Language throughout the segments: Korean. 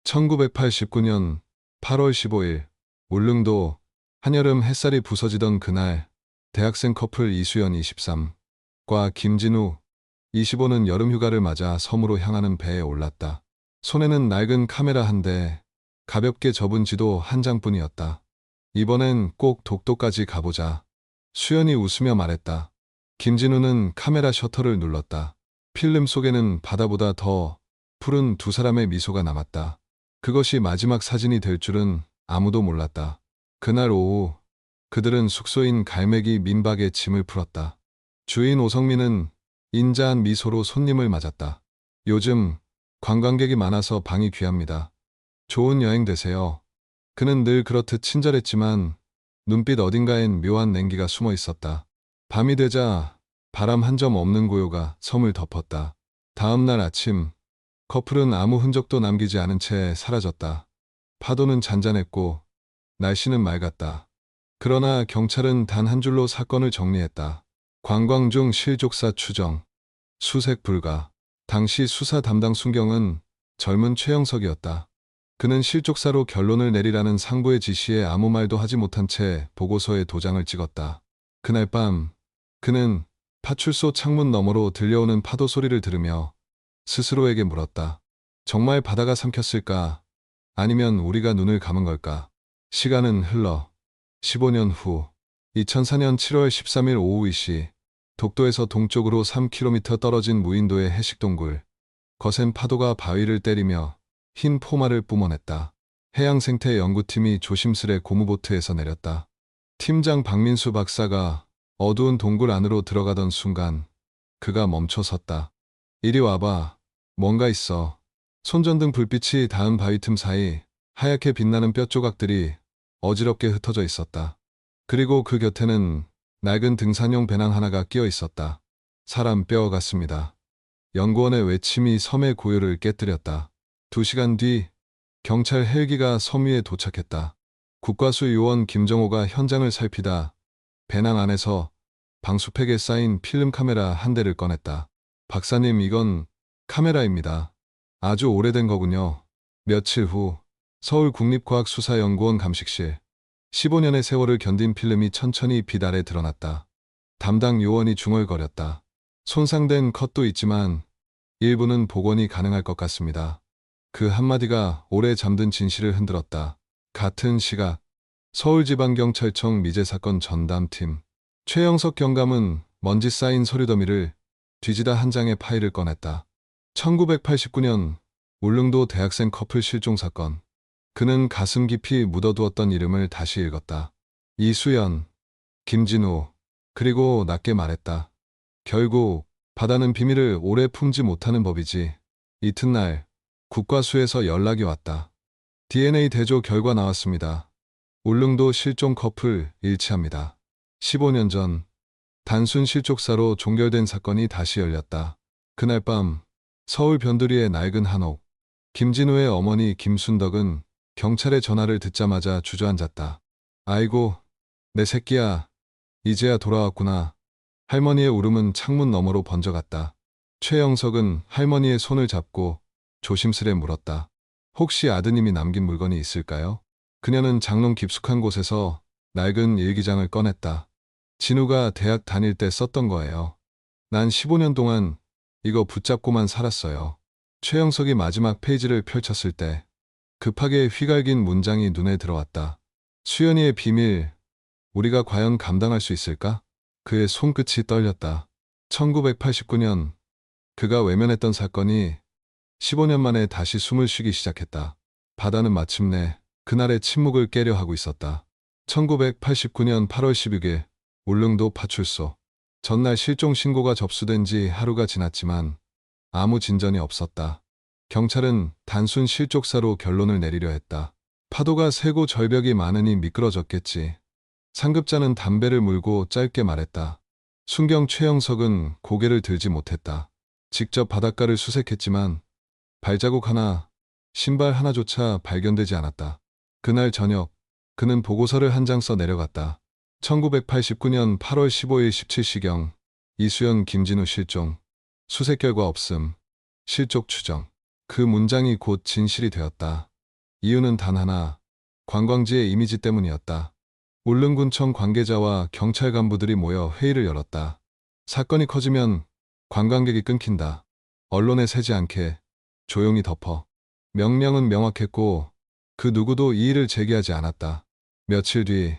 1989년 8월 15일 울릉도 한여름 햇살이 부서지던 그날 대학생 커플 이수연 23과 김진우 25는 여름휴가를 맞아 섬으로 향하는 배에 올랐다. 손에는 낡은 카메라 한 대, 가볍게 접은 지도 한 장뿐이었다. 이번엔 꼭 독도까지 가보자. 수연이 웃으며 말했다. 김진우는 카메라 셔터를 눌렀다. 필름 속에는 바다보다 더 푸른 두 사람의 미소가 남았다. 그것이 마지막 사진이 될 줄은 아무도 몰랐다. 그날 오후 그들은 숙소인 갈매기 민박에 짐을 풀었다. 주인 오성민은 인자한 미소로 손님을 맞았다. 요즘 관광객이 많아서 방이 귀합니다. 좋은 여행 되세요. 그는 늘 그렇듯 친절했지만 눈빛 어딘가엔 묘한 냉기가 숨어 있었다. 밤이 되자 바람 한 점 없는 고요가 섬을 덮었다. 다음 날 아침 커플은 아무 흔적도 남기지 않은 채 사라졌다. 파도는 잔잔했고 날씨는 맑았다. 그러나 경찰은 단 한 줄로 사건을 정리했다. 관광 중 실족사 추정, 수색 불가. 당시 수사 담당 순경은 젊은 최영석이었다. 그는 실족사로 결론을 내리라는 상부의 지시에 아무 말도 하지 못한 채 보고서에 도장을 찍었다. 그날 밤 그는 파출소 창문 너머로 들려오는 파도 소리를 들으며 스스로에게 물었다. 정말 바다가 삼켰을까? 아니면 우리가 눈을 감은 걸까? 시간은 흘러 15년 후 2004년 7월 13일 오후 2시 독도에서 동쪽으로 3km 떨어진 무인도의 해식동굴. 거센 파도가 바위를 때리며 흰 포마를 뿜어냈다. 해양생태연구팀이 조심스레 고무보트에서 내렸다. 팀장 박민수 박사가 어두운 동굴 안으로 들어가던 순간 그가 멈춰 섰다. 이리 와봐. 뭔가 있어. 손전등 불빛이 닿은 바위 틈 사이 하얗게 빛나는 뼈 조각들이 어지럽게 흩어져 있었다. 그리고 그 곁에는 낡은 등산용 배낭 하나가 끼어 있었다. 사람 뼈 같습니다. 연구원의 외침이 섬의 고요를 깨뜨렸다. 2시간 뒤 경찰 헬기가 섬 위에 도착했다. 국과수 요원 김정호가 현장을 살피다 배낭 안에서 방수팩에 쌓인 필름 카메라 한 대를 꺼냈다. 박사님, 이건 카메라입니다. 아주 오래된 거군요. 며칠 후 서울국립과학수사연구원 감식실. 15년의 세월을 견딘 필름이 천천히 빛 아래 드러났다. 담당 요원이 중얼거렸다. 손상된 컷도 있지만 일부는 복원이 가능할 것 같습니다. 그 한마디가 오래 잠든 진실을 흔들었다. 같은 시각 서울지방경찰청 미제사건 전담팀. 최영석 경감은 먼지 쌓인 서류 더미를 뒤지다 한 장의 파일을 꺼냈다. 1989년 울릉도 대학생 커플 실종 사건. 그는 가슴 깊이 묻어두었던 이름을 다시 읽었다. 이수연, 김진우, 그리고 낮게 말했다. 결국 바다는 비밀을 오래 품지 못하는 법이지. 이튿날 국과수에서 연락이 왔다. DNA 대조 결과 나왔습니다. 울릉도 실종 커플 일치합니다. 15년 전 단순 실족사로 종결된 사건이 다시 열렸다. 그날 밤 서울 변두리의 낡은 한옥. 김진우의 어머니 김순덕은 경찰의 전화를 듣자마자 주저앉았다. 아이고, 내 새끼야. 이제야 돌아왔구나. 할머니의 울음은 창문 너머로 번져갔다. 최영석은 할머니의 손을 잡고 조심스레 물었다. 혹시 아드님이 남긴 물건이 있을까요? 그녀는 장롱 깊숙한 곳에서 낡은 일기장을 꺼냈다. 진우가 대학 다닐 때 썼던 거예요. 난 15년 동안 이거 붙잡고만 살았어요. 최영석이 마지막 페이지를 펼쳤을 때 급하게 휘갈긴 문장이 눈에 들어왔다. 수연이의 비밀, 우리가 과연 감당할 수 있을까? 그의 손끝이 떨렸다. 1989년 그가 외면했던 사건이 15년 만에 다시 숨을 쉬기 시작했다. 바다는 마침내 그날의 침묵을 깨려 하고 있었다. 1989년 8월 16일 울릉도 파출소. 전날 실종 신고가 접수된 지 하루가 지났지만 아무 진전이 없었다. 경찰은 단순 실족사로 결론을 내리려 했다. 파도가 세고 절벽이 많으니 미끄러졌겠지. 상급자는 담배를 물고 짧게 말했다. 순경 최영석은 고개를 들지 못했다. 직접 바닷가를 수색했지만 발자국 하나, 신발 하나조차 발견되지 않았다. 그날 저녁 그는 보고서를 한 장 써 내려갔다. 1989년 8월 15일 17시경 이수연 김진우 실종. 수색 결과 없음. 실족 추정. 그 문장이 곧 진실이 되었다. 이유는 단 하나, 관광지의 이미지 때문이었다. 울릉군청 관계자와 경찰 간부들이 모여 회의를 열었다. 사건이 커지면 관광객이 끊긴다. 언론에 새지 않게 조용히 덮어. 명령은 명확했고 그 누구도 이의를 제기하지 않았다. 며칠 뒤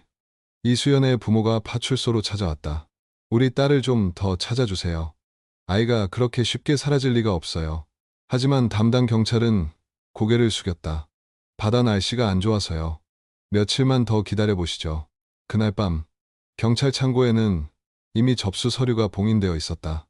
이수연의 부모가 파출소로 찾아왔다. 우리 딸을 좀 더 찾아주세요. 아이가 그렇게 쉽게 사라질 리가 없어요. 하지만 담당 경찰은 고개를 숙였다. 바다 날씨가 안 좋아서요. 며칠만 더 기다려보시죠. 그날 밤 경찰 창고에는 이미 접수 서류가 봉인되어 있었다.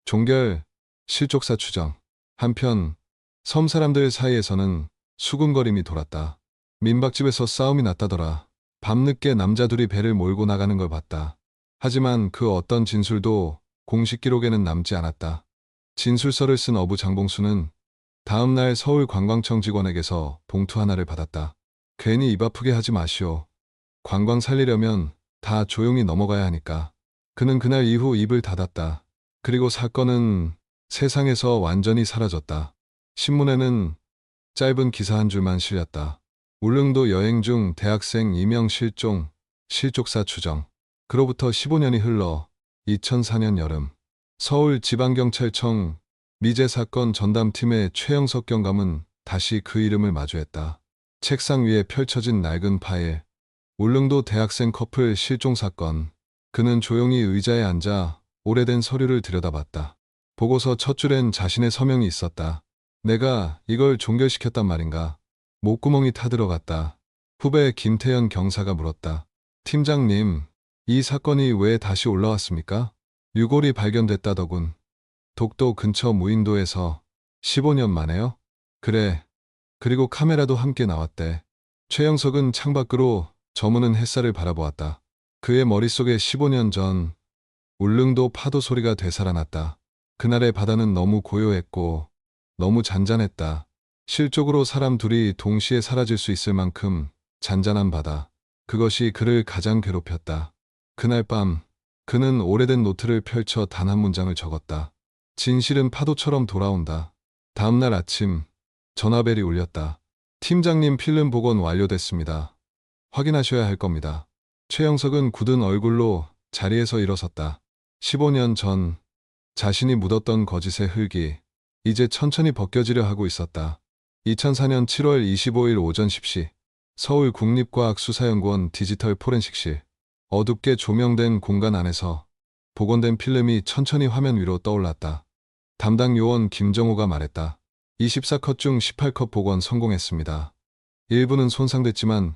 종결, 실족사 추정. 한편 섬 사람들 사이에서는 수군거림이 돌았다. 민박집에서 싸움이 났다더라. 밤늦게 남자 둘이 배를 몰고 나가는 걸 봤다. 하지만 그 어떤 진술도 공식 기록에는 남지 않았다. 진술서를 쓴 어부 장봉수는 다음 날 서울관광청 직원에게서 봉투 하나를 받았다. 괜히 입 아프게 하지 마시오. 관광 살리려면 다 조용히 넘어가야 하니까. 그는 그날 이후 입을 닫았다. 그리고 사건은 세상에서 완전히 사라졌다. 신문에는 짧은 기사 한 줄만 실렸다. 울릉도 여행 중 대학생 2명 실종, 실족사 추정. 그로부터 15년이 흘러 2004년 여름, 서울지방경찰청 미제 사건 전담팀의 최영석 경감은 다시 그 이름을 마주했다. 책상 위에 펼쳐진 낡은 파일, 울릉도 대학생 커플 실종 사건. 그는 조용히 의자에 앉아 오래된 서류를 들여다봤다. 보고서 첫 줄엔 자신의 서명이 있었다. 내가 이걸 종결시켰단 말인가? 목구멍이 타들어갔다. 후배 김태현 경사가 물었다. 팀장님, 이 사건이 왜 다시 올라왔습니까? 유골이 발견됐다더군. 독도 근처 무인도에서 15년 만에요? 그래. 그리고 카메라도 함께 나왔대. 최영석은 창밖으로 저무는 햇살을 바라보았다. 그의 머릿속에 15년 전 울릉도 파도 소리가 되살아났다. 그날의 바다는 너무 고요했고 너무 잔잔했다. 실족으로 사람 둘이 동시에 사라질 수 있을 만큼 잔잔한 바다. 그것이 그를 가장 괴롭혔다. 그날 밤 그는 오래된 노트를 펼쳐 단 한 문장을 적었다. 진실은 파도처럼 돌아온다. 다음 날 아침 전화벨이 울렸다. 팀장님 필름 복원 완료됐습니다. 확인하셔야 할 겁니다. 최영석은 굳은 얼굴로 자리에서 일어섰다. 15년 전 자신이 묻었던 거짓의 흙이 이제 천천히 벗겨지려 하고 있었다. 2004년 7월 25일 오전 10시 서울국립과학수사연구원 디지털 포렌식실. 어둡게 조명된 공간 안에서 복원된 필름이 천천히 화면 위로 떠올랐다. 담당 요원 김정호가 말했다. 24컷 중 18컷 복원 성공했습니다. 일부는 손상됐지만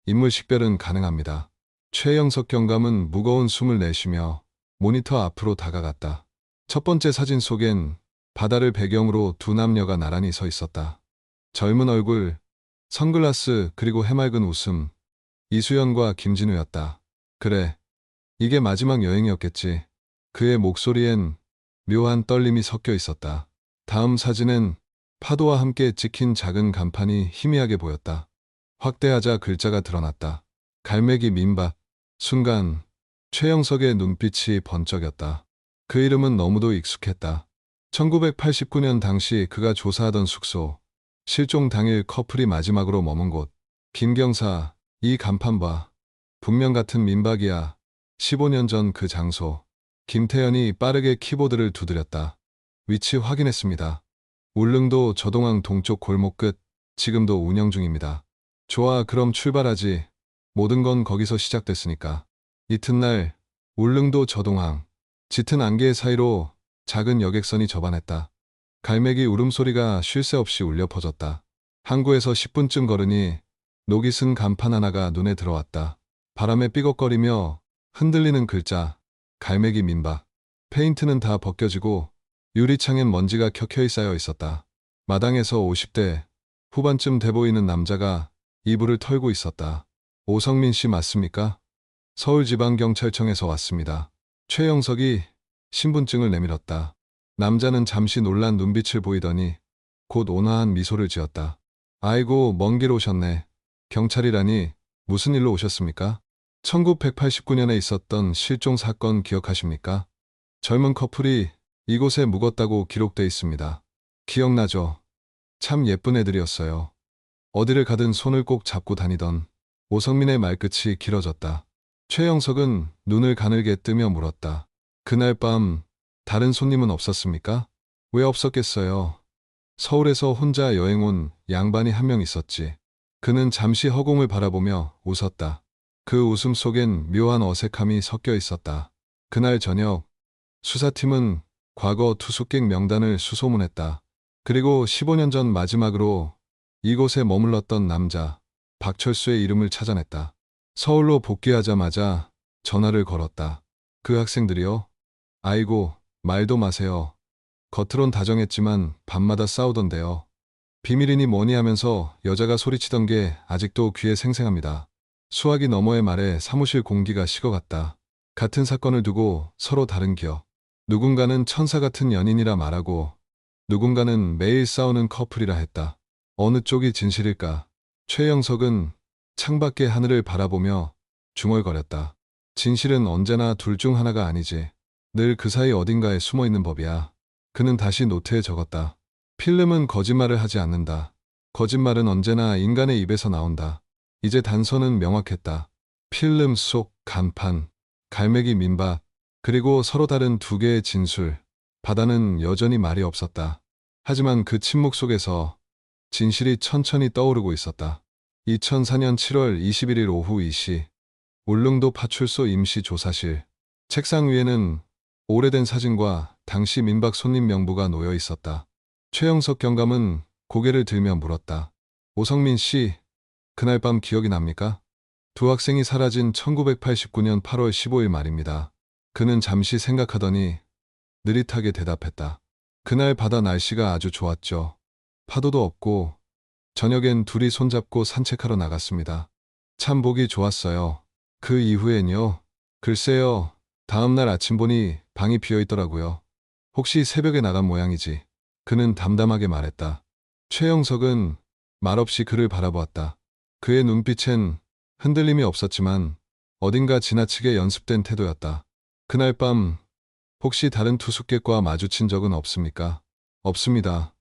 인물 식별은 가능합니다. 최영석 경감은 무거운 숨을 내쉬며 모니터 앞으로 다가갔다. 첫 번째 사진 속엔 바다를 배경으로 두 남녀가 나란히 서 있었다. 젊은 얼굴, 선글라스 그리고 해맑은 웃음. 이수연과 김진우였다. 그래, 이게 마지막 여행이었겠지. 그의 목소리엔 묘한 떨림이 섞여 있었다. 다음 사진엔 파도와 함께 찍힌 작은 간판이 희미하게 보였다. 확대하자 글자가 드러났다. 갈매기 민박. 순간 최영석의 눈빛이 번쩍였다. 그 이름은 너무도 익숙했다. 1989년 당시 그가 조사하던 숙소, 실종 당일 커플이 마지막으로 머문 곳. 김경사, 이 간판 봐. 분명 같은 민박이야. 15년 전 그 장소. 김태현이 빠르게 키보드를 두드렸다. 위치 확인했습니다. 울릉도 저동항 동쪽 골목 끝. 지금도 운영 중입니다. 좋아, 그럼 출발하지. 모든 건 거기서 시작됐으니까. 이튿날 울릉도 저동항. 짙은 안개 사이로 작은 여객선이 접안했다. 갈매기 울음소리가 쉴 새 없이 울려 퍼졌다. 항구에서 10분쯤 걸으니 녹이 쓴 간판 하나가 눈에 들어왔다. 바람에 삐걱거리며 흔들리는 글자, 갈매기 민박. 페인트는 다 벗겨지고 유리창엔 먼지가 켜켜이 쌓여 있었다. 마당에서 50대 후반쯤 돼 보이는 남자가 이불을 털고 있었다. 오성민 씨 맞습니까? 서울지방경찰청에서 왔습니다. 최영석이 신분증을 내밀었다. 남자는 잠시 놀란 눈빛을 보이더니 곧 온화한 미소를 지었다. 아이고, 먼 길 오셨네. 경찰이라니 무슨 일로 오셨습니까? 1989년에 있었던 실종 사건 기억하십니까? 젊은 커플이 이곳에 묵었다고 기록돼 있습니다. 기억나죠? 참 예쁜 애들이었어요. 어디를 가든 손을 꼭 잡고 다니던 오성민의 말끝이 길어졌다. 최영석은 눈을 가늘게 뜨며 물었다. 그날 밤 다른 손님은 없었습니까? 왜 없었겠어요? 서울에서 혼자 여행 온 양반이 한 명 있었지. 그는 잠시 허공을 바라보며 웃었다. 그 웃음 속엔 묘한 어색함이 섞여 있었다. 그날 저녁 수사팀은 과거 투숙객 명단을 수소문했다. 그리고 15년 전 마지막으로 이곳에 머물렀던 남자 박철수의 이름을 찾아냈다. 서울로 복귀하자마자 전화를 걸었다. 그 학생들이요? 아이고, 말도 마세요. 겉으론 다정했지만 밤마다 싸우던데요. 비밀이니 뭐니 하면서 여자가 소리치던 게 아직도 귀에 생생합니다. 수화기 너머의 말에 사무실 공기가 식어갔다. 같은 사건을 두고 서로 다른 기억. 누군가는 천사 같은 연인이라 말하고 누군가는 매일 싸우는 커플이라 했다. 어느 쪽이 진실일까? 최영석은 창밖의 하늘을 바라보며 중얼거렸다. 진실은 언제나 둘 중 하나가 아니지. 늘 그 사이 어딘가에 숨어 있는 법이야. 그는 다시 노트에 적었다. 필름은 거짓말을 하지 않는다. 거짓말은 언제나 인간의 입에서 나온다. 이제 단서는 명확했다. 필름 속 간판, 갈매기 민박, 그리고 서로 다른 두 개의 진술. 바다는 여전히 말이 없었다. 하지만 그 침묵 속에서 진실이 천천히 떠오르고 있었다. 2004년 7월 21일 오후 2시, 울릉도 파출소 임시조사실. 책상 위에는 오래된 사진과 당시 민박 손님 명부가 놓여 있었다. 최영석 경감은 고개를 들며 물었다. 오성민 씨, 그날 밤 기억이 납니까? 두 학생이 사라진 1989년 8월 15일 말입니다. 그는 잠시 생각하더니 느릿하게 대답했다. 그날 바다 날씨가 아주 좋았죠. 파도도 없고 저녁엔 둘이 손잡고 산책하러 나갔습니다. 참 보기 좋았어요. 그 이후엔요. 글쎄요. 다음날 아침 보니 방이 비어 있더라고요. 혹시 새벽에 나간 모양이지. 그는 담담하게 말했다. 최영석은 말없이 그를 바라보았다. 그의 눈빛엔 흔들림이 없었지만 어딘가 지나치게 연습된 태도였다. 그날 밤 혹시 다른 투숙객과 마주친 적은 없습니까? 없습니다.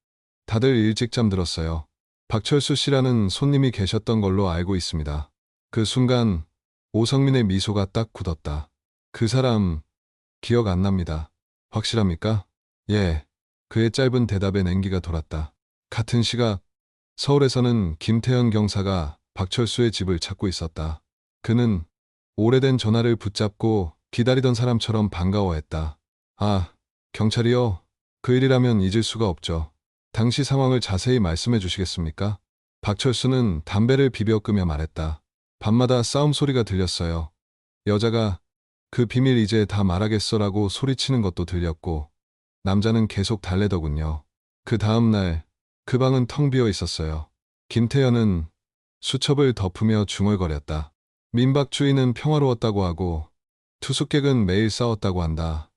다들 일찍 잠들었어요. 박철수 씨라는 손님이 계셨던 걸로 알고 있습니다. 그 순간 오성민의 미소가 딱 굳었다. 그 사람 기억 안 납니다. 확실합니까? 예. 그의 짧은 대답에 냉기가 돌았다. 같은 시각 서울에서는 김태현 경사가 박철수의 집을 찾고 있었다. 그는 오래된 전화를 붙잡고 기다리던 사람처럼 반가워했다. 아, 경찰이요? 그 일이라면 잊을 수가 없죠. 당시 상황을 자세히 말씀해 주시겠습니까? 박철수는 담배를 비벼 끄며 말했다. 밤마다 싸움 소리가 들렸어요. 여자가 그 비밀 이제 다 말하겠어라고 소리치는 것도 들렸고 남자는 계속 달래더군요. 그 다음 날 그 방은 텅 비어 있었어요. 김태현은 수첩을 덮으며 중얼거렸다. 민박 주인은 평화로웠다고 하고 투숙객은 매일 싸웠다고 한다.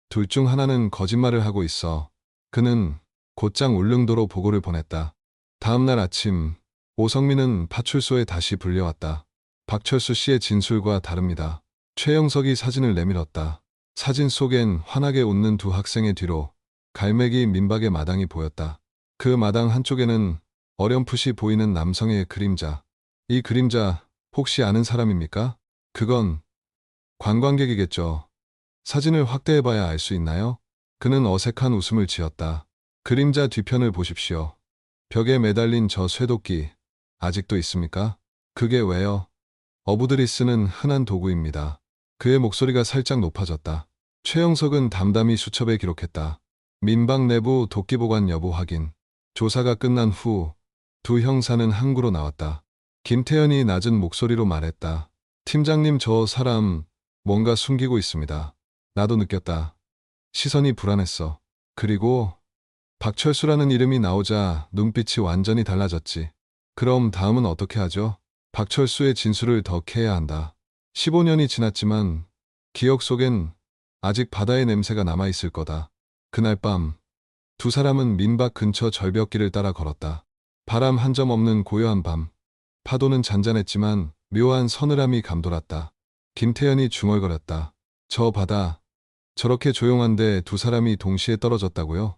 둘 중 하나는 거짓말을 하고 있어. 그는 곧장 울릉도로 보고를 보냈다. 다음 날 아침 오성민은 파출소에 다시 불려왔다. 박철수 씨의 진술과 다릅니다. 최영석이 사진을 내밀었다. 사진 속엔 환하게 웃는 두 학생의 뒤로 갈매기 민박의 마당이 보였다. 그 마당 한쪽에는 어렴풋이 보이는 남성의 그림자. 이 그림자 혹시 아는 사람입니까? 그건 관광객이겠죠. 사진을 확대해봐야 알 수 있나요? 그는 어색한 웃음을 지었다. 그림자 뒤편을 보십시오. 벽에 매달린 저 쇠도끼 아직도 있습니까? 그게 왜요? 어부들이 쓰는 흔한 도구입니다. 그의 목소리가 살짝 높아졌다. 최영석은 담담히 수첩에 기록했다. 민박 내부 도끼 보관 여부 확인. 조사가 끝난 후 두 형사는 항구로 나왔다. 김태현이 낮은 목소리로 말했다. 팀장님, 저 사람 뭔가 숨기고 있습니다. 나도 느꼈다. 시선이 불안했어. 그리고 박철수라는 이름이 나오자 눈빛이 완전히 달라졌지. 그럼 다음은 어떻게 하죠? 박철수의 진술을 더 캐야 한다. 15년이 지났지만 기억 속엔 아직 바다의 냄새가 남아있을 거다. 그날 밤 두 사람은 민박 근처 절벽길을 따라 걸었다. 바람 한 점 없는 고요한 밤. 파도는 잔잔했지만 묘한 서늘함이 감돌았다. 김태현이 중얼거렸다. 저 바다, 저렇게 조용한데 두 사람이 동시에 떨어졌다고요?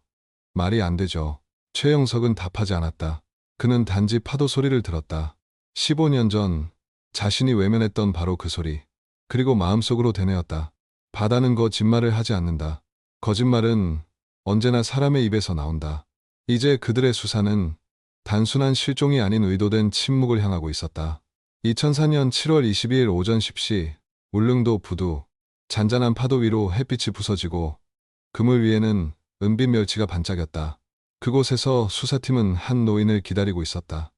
말이 안 되죠. 최영석은 답하지 않았다. 그는 단지 파도 소리를 들었다. 15년 전 자신이 외면했던 바로 그 소리. 그리고 마음속으로 되뇌었다. 바다는 거짓말을 하지 않는다. 거짓말은 언제나 사람의 입에서 나온다. 이제 그들의 수사는 단순한 실종이 아닌 의도된 침묵을 향하고 있었다. 2004년 7월 22일 오전 10시 울릉도 부두 잔잔한 파도 위로 햇빛이 부서지고 그물 위에는 은빛 멸치가 반짝였다. 그곳에서 수사팀은 한 노인을 기다리고 있었다.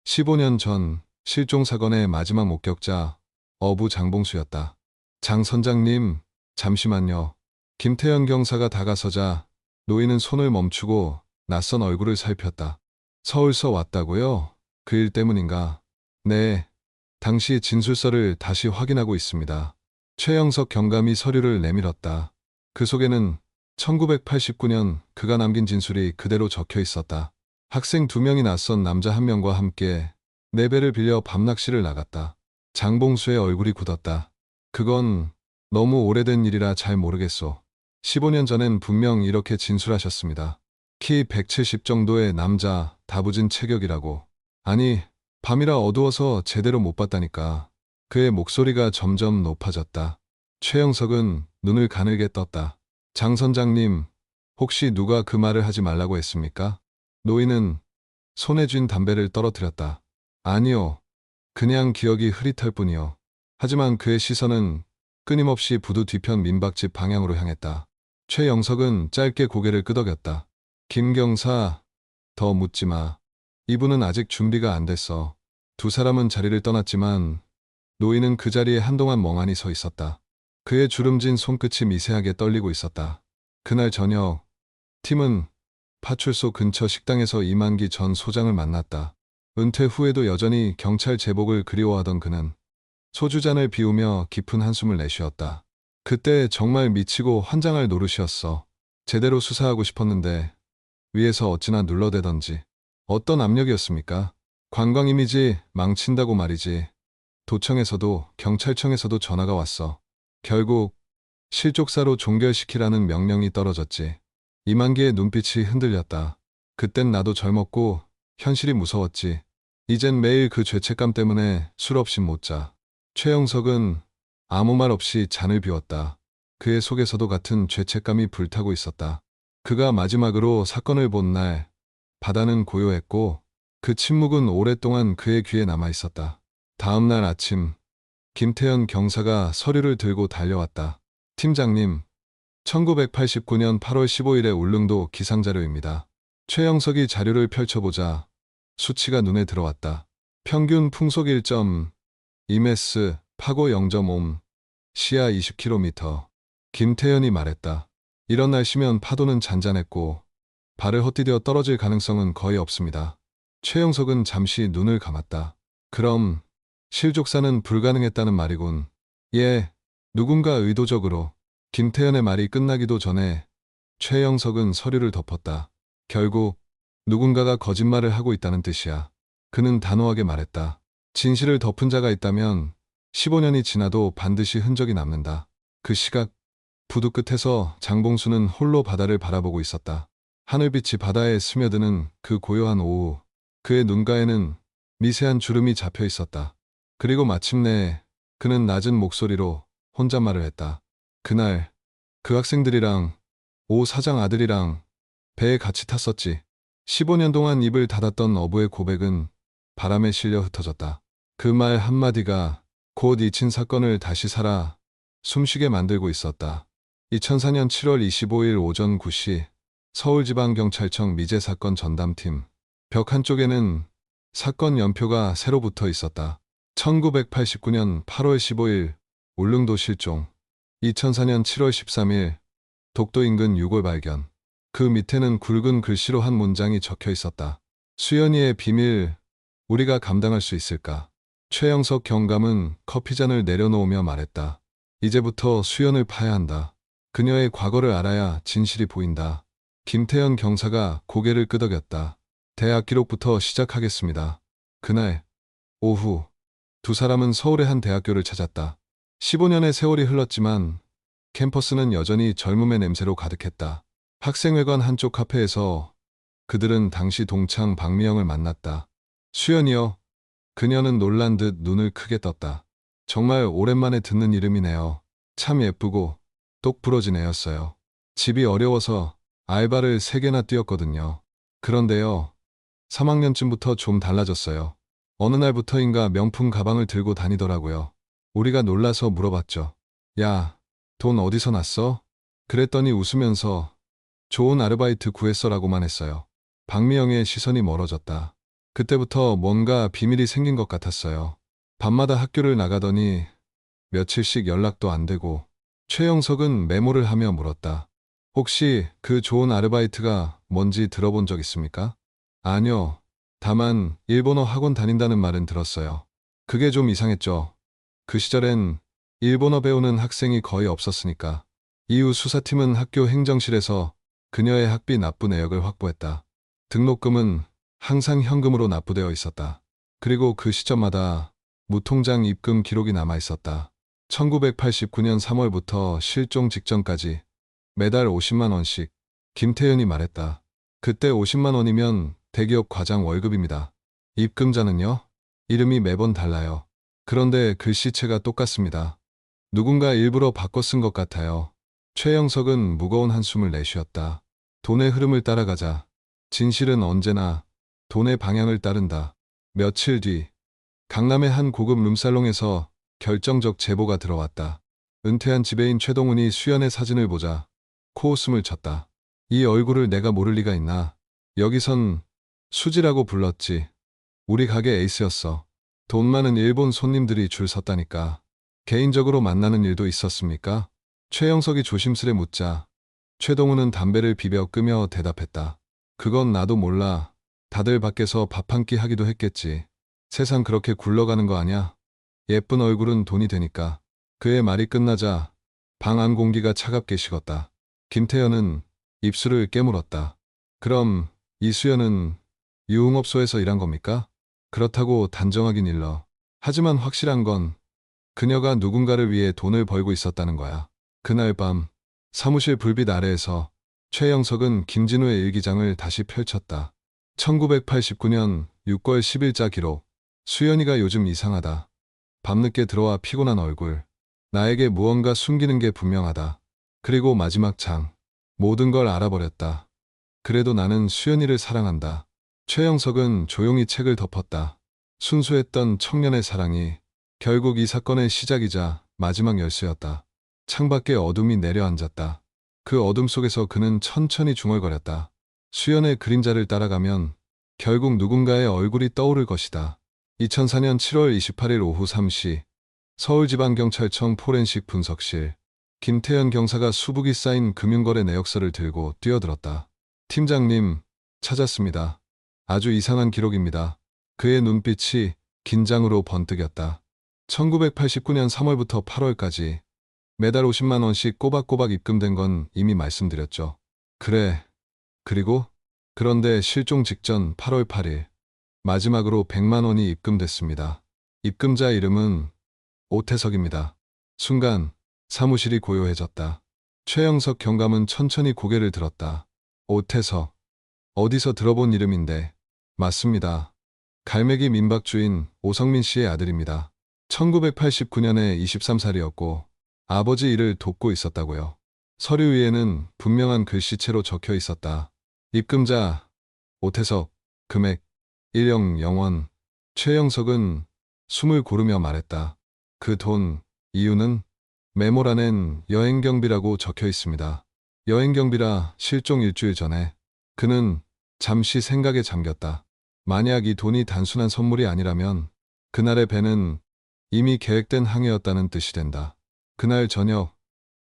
15년 전 실종 사건의 마지막 목격자 어부 장봉수였다. 장 선장님, 잠시만요. 김태현 경사가 다가서자 노인은 손을 멈추고 낯선 얼굴을 살폈다. 서울서 왔다고요? 그 일 때문인가? 네. 당시 진술서를 다시 확인하고 있습니다. 최영석 경감이 서류를 내밀었다. 그 속에는 1989년 그가 남긴 진술이 그대로 적혀 있었다. 학생 2명이 낯선 남자 1명과 함께 네 배를 빌려 밤낚시를 나갔다. 장봉수의 얼굴이 굳었다. 그건 너무 오래된 일이라 잘 모르겠소. 15년 전엔 분명 이렇게 진술하셨습니다. 키 170 정도의 남자, 다부진 체격이라고. 아니, 밤이라 어두워서 제대로 못 봤다니까. 그의 목소리가 점점 높아졌다. 최영석은 눈을 가늘게 떴다. 장 선장님, 혹시 누가 그 말을 하지 말라고 했습니까? 노인은 손에 쥔 담배를 떨어뜨렸다. 아니요. 그냥 기억이 흐릿할 뿐이요. 하지만 그의 시선은 끊임없이 부두 뒤편 민박집 방향으로 향했다. 최영석은 짧게 고개를 끄덕였다. 김경사, 더 묻지 마. 이분은 아직 준비가 안 됐어. 두 사람은 자리를 떠났지만 노인은 그 자리에 한동안 멍하니 서 있었다. 그의 주름진 손끝이 미세하게 떨리고 있었다. 그날 저녁, 팀은 파출소 근처 식당에서 이만기 전 소장을 만났다. 은퇴 후에도 여전히 경찰 제복을 그리워하던 그는 소주잔을 비우며 깊은 한숨을 내쉬었다. 그때 정말 미치고 환장할 노릇이었어. 제대로 수사하고 싶었는데 위에서 어찌나 눌러대던지. 어떤 압력이었습니까? 관광 이미지 망친다고 말이지. 도청에서도 경찰청에서도 전화가 왔어. 결국 실족사로 종결시키라는 명령이 떨어졌지. 이만기의 눈빛이 흔들렸다. 그땐 나도 젊었고 현실이 무서웠지. 이젠 매일 그 죄책감 때문에 술 없이 못 자. 최영석은 아무 말 없이 잔을 비웠다. 그의 속에서도 같은 죄책감이 불타고 있었다. 그가 마지막으로 사건을 본 날, 바다는 고요했고 그 침묵은 오랫동안 그의 귀에 남아 있었다. 다음 날 아침, 김태현 경사가 서류를 들고 달려왔다. 팀장님, 1989년 8월 15일에 울릉도 기상자료입니다. 최영석이 자료를 펼쳐보자 수치가 눈에 들어왔다. 평균 풍속 1점, 이메스, 파고 0.5, 시야 20km. 김태현이 말했다. 이런 날씨면 파도는 잔잔했고 발을 헛디뎌 떨어질 가능성은 거의 없습니다. 최영석은 잠시 눈을 감았다. 그럼 실족사는 불가능했다는 말이군. 예, 누군가 의도적으로. 김태현의 말이 끝나기도 전에 최영석은 서류를 덮었다. 결국 누군가가 거짓말을 하고 있다는 뜻이야. 그는 단호하게 말했다. 진실을 덮은 자가 있다면 15년이 지나도 반드시 흔적이 남는다. 그 시각 부두 끝에서 장봉수는 홀로 바다를 바라보고 있었다. 하늘빛이 바다에 스며드는 그 고요한 오후, 그의 눈가에는 미세한 주름이 잡혀 있었다. 그리고 마침내 그는 낮은 목소리로 혼잣말을 했다. 그날 그 학생들이랑 오 사장 아들이랑 배에 같이 탔었지. 15년 동안 입을 닫았던 어부의 고백은 바람에 실려 흩어졌다. 그 말 한마디가 곧 잊힌 사건을 다시 살아 숨쉬게 만들고 있었다. 2004년 7월 25일 오전 9시 서울지방경찰청 미제사건 전담팀 벽 한쪽에는 사건 연표가 새로 붙어 있었다. 1989년 8월 15일 울릉도 실종, 2004년 7월 13일 독도 인근 유골 발견. 그 밑에는 굵은 글씨로 한 문장이 적혀 있었다. 수연이의 비밀, 우리가 감당할 수 있을까? 최영석 경감은 커피잔을 내려놓으며 말했다. 이제부터 수연을 파야 한다. 그녀의 과거를 알아야 진실이 보인다. 김태현 경사가 고개를 끄덕였다. 대학 기록부터 시작하겠습니다. 그날 오후 두 사람은 서울의 한 대학교를 찾았다. 15년의 세월이 흘렀지만 캠퍼스는 여전히 젊음의 냄새로 가득했다. 학생회관 한쪽 카페에서 그들은 당시 동창 박미영을 만났다. 수연이요. 그녀는 놀란 듯 눈을 크게 떴다. 정말 오랜만에 듣는 이름이네요. 참 예쁘고 똑 부러진 애였어요. 집이 어려워서 알바를 3개나 뛰었거든요. 그런데요, 3학년쯤부터 좀 달라졌어요. 어느 날부터인가 명품 가방을 들고 다니더라고요. 우리가 놀라서 물어봤죠. 야, 돈 어디서 났어? 그랬더니 웃으면서 좋은 아르바이트 구했어라고만 했어요. 박미영의 시선이 멀어졌다. 그때부터 뭔가 비밀이 생긴 것 같았어요. 밤마다 학교를 나가더니 며칠씩 연락도 안 되고 최영석은 메모를 하며 물었다. 혹시 그 좋은 아르바이트가 뭔지 들어본 적 있습니까? 아니요. 다만 일본어 학원 다닌다는 말은 들었어요. 그게 좀 이상했죠. 그 시절엔 일본어 배우는 학생이 거의 없었으니까. 이후 수사팀은 학교 행정실에서 그녀의 학비 납부 내역을 확보했다. 등록금은 항상 현금으로 납부되어 있었다. 그리고 그 시점마다 무통장 입금 기록이 남아 있었다. 1989년 3월부터 실종 직전까지 매달 50만 원씩. 김태현이 말했다. 그때 50만 원이면 대기업 과장 월급입니다. 입금자는요? 이름이 매번 달라요. 그런데 글씨체가 똑같습니다. 누군가 일부러 바꿔 쓴 것 같아요. 최영석은 무거운 한숨을 내쉬었다. 돈의 흐름을 따라가자. 진실은 언제나 돈의 방향을 따른다. 며칠 뒤, 강남의 한 고급 룸살롱에서 결정적 제보가 들어왔다. 은퇴한 지배인 최동훈이 수연의 사진을 보자 코웃음을 쳤다. 이 얼굴을 내가 모를 리가 있나. 여기선 수지라고 불렀지. 우리 가게 에이스였어. 돈 많은 일본 손님들이 줄 섰다니까. 개인적으로 만나는 일도 있었습니까? 최영석이 조심스레 묻자 최동훈은 담배를 비벼 끄며 대답했다. 그건 나도 몰라. 다들 밖에서 밥 한 끼 하기도 했겠지. 세상 그렇게 굴러가는 거 아냐? 예쁜 얼굴은 돈이 되니까. 그의 말이 끝나자 방 안 공기가 차갑게 식었다. 김태현은 입술을 깨물었다. 그럼 이수연은 유흥업소에서 일한 겁니까? 그렇다고 단정하긴 일러. 하지만 확실한 건 그녀가 누군가를 위해 돈을 벌고 있었다는 거야. 그날 밤 사무실 불빛 아래에서 최영석은 김진우의 일기장을 다시 펼쳤다. 1989년 6월 10일자 기록. 수연이가 요즘 이상하다. 밤늦게 들어와 피곤한 얼굴. 나에게 무언가 숨기는 게 분명하다. 그리고 마지막 장. 모든 걸 알아버렸다. 그래도 나는 수연이를 사랑한다. 최영석은 조용히 책을 덮었다. 순수했던 청년의 사랑이 결국 이 사건의 시작이자 마지막 열쇠였다. 창밖에 어둠이 내려앉았다. 그 어둠 속에서 그는 천천히 중얼거렸다. 수연의 그림자를 따라가면 결국 누군가의 얼굴이 떠오를 것이다. 2004년 7월 28일 오후 3시 서울지방경찰청 포렌식 분석실. 김태현 경사가 수북이 쌓인 금융거래 내역서를 들고 뛰어들었다. 팀장님, 찾았습니다. 아주 이상한 기록입니다. 그의 눈빛이 긴장으로 번뜩였다. 1989년 3월부터 8월까지 매달 50만 원씩 꼬박꼬박 입금된 건 이미 말씀드렸죠. 그래. 그리고? 그런데 실종 직전 8월 8일 마지막으로 100만 원이 입금됐습니다. 입금자 이름은 오태석입니다. 순간 사무실이 고요해졌다. 최영석 경감은 천천히 고개를 들었다. 오태석. 어디서 들어본 이름인데. 맞습니다. 갈매기 민박주인 오성민 씨의 아들입니다. 1989년에 23살이었고 아버지 일을 돕고 있었다고요. 서류 위에는 분명한 글씨체로 적혀 있었다. 입금자 오태석, 금액 1억 0원. 최영석은 숨을 고르며 말했다. 그 돈, 이유는? 메모란엔 여행경비라고 적혀 있습니다. 여행경비라 실종 일주일 전에 그는 잠시 생각에 잠겼다. 만약 이 돈이 단순한 선물이 아니라면 그날의 배는 이미 계획된 항해였다는 뜻이 된다. 그날 저녁